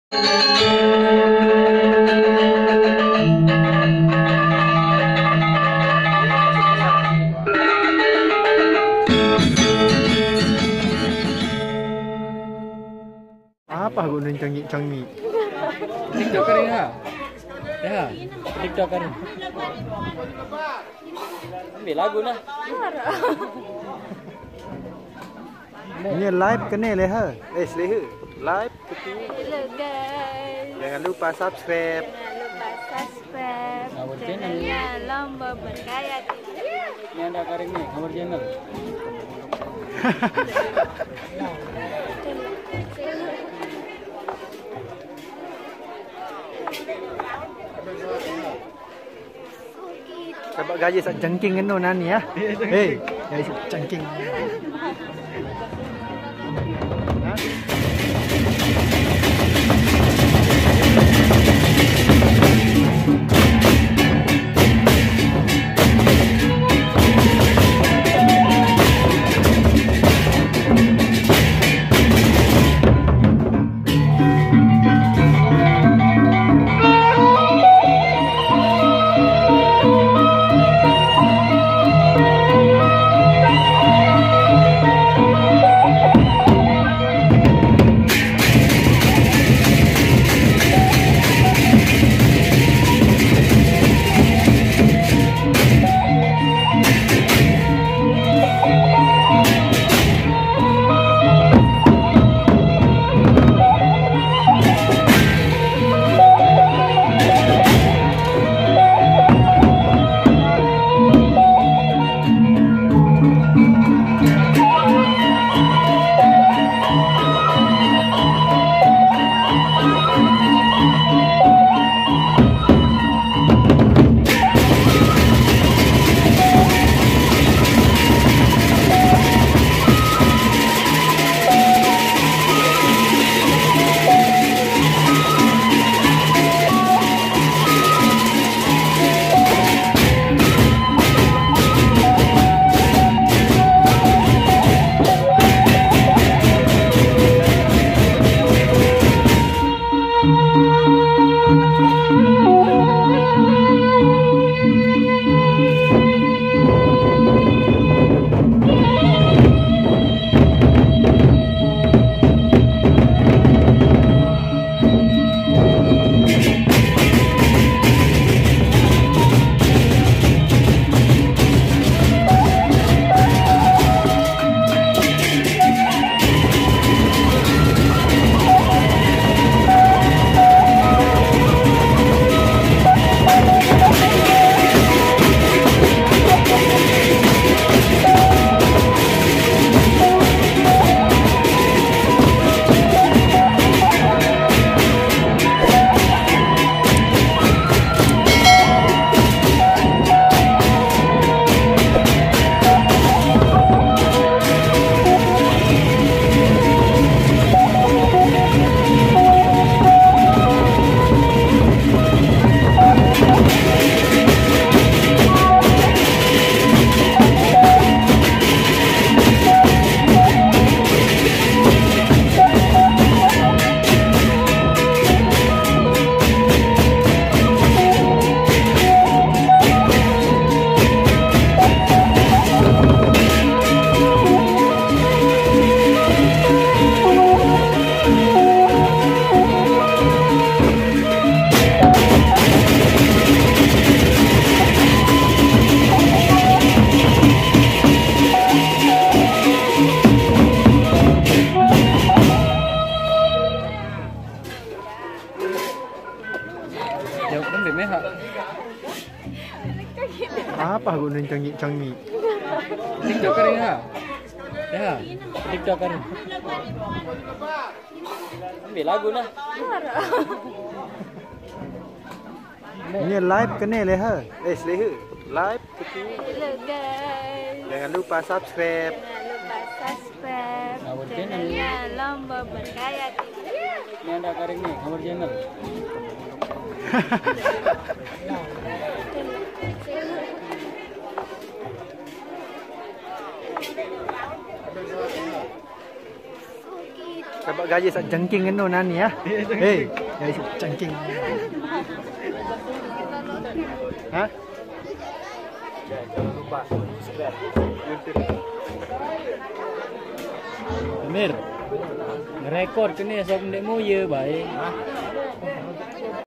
Apa gunanya canggih? TikToker ini ha? Ya, TikToker. Ambil lagu nah. Ini live kena leha. Leha. Live ketu. Hello guys. Jangan lupa subscribe. Channelnya Lomba Bergaya TV. Ini anda karing nih, nomor channel. Sebab gaji sak jengking kena nani ya. Hei, gaji sak jengking. Apa gunanya canggih? TikToker ini ha? Ya, TikToker. Ambil lagu nah. Ini live kena leha. Leha. Live ketu. Hello guys. Jangan lupa subscribe. Channelnya Lomba Bergaya TV. Ini anda karing nih, nomor channel. Dapat gaji sak jengking kan nani ya. Hei, gaji sak jengking. Hah? Jangan lupa subscribe YouTube. Amir, ngerekord ke ni sok ndek mu ye baik.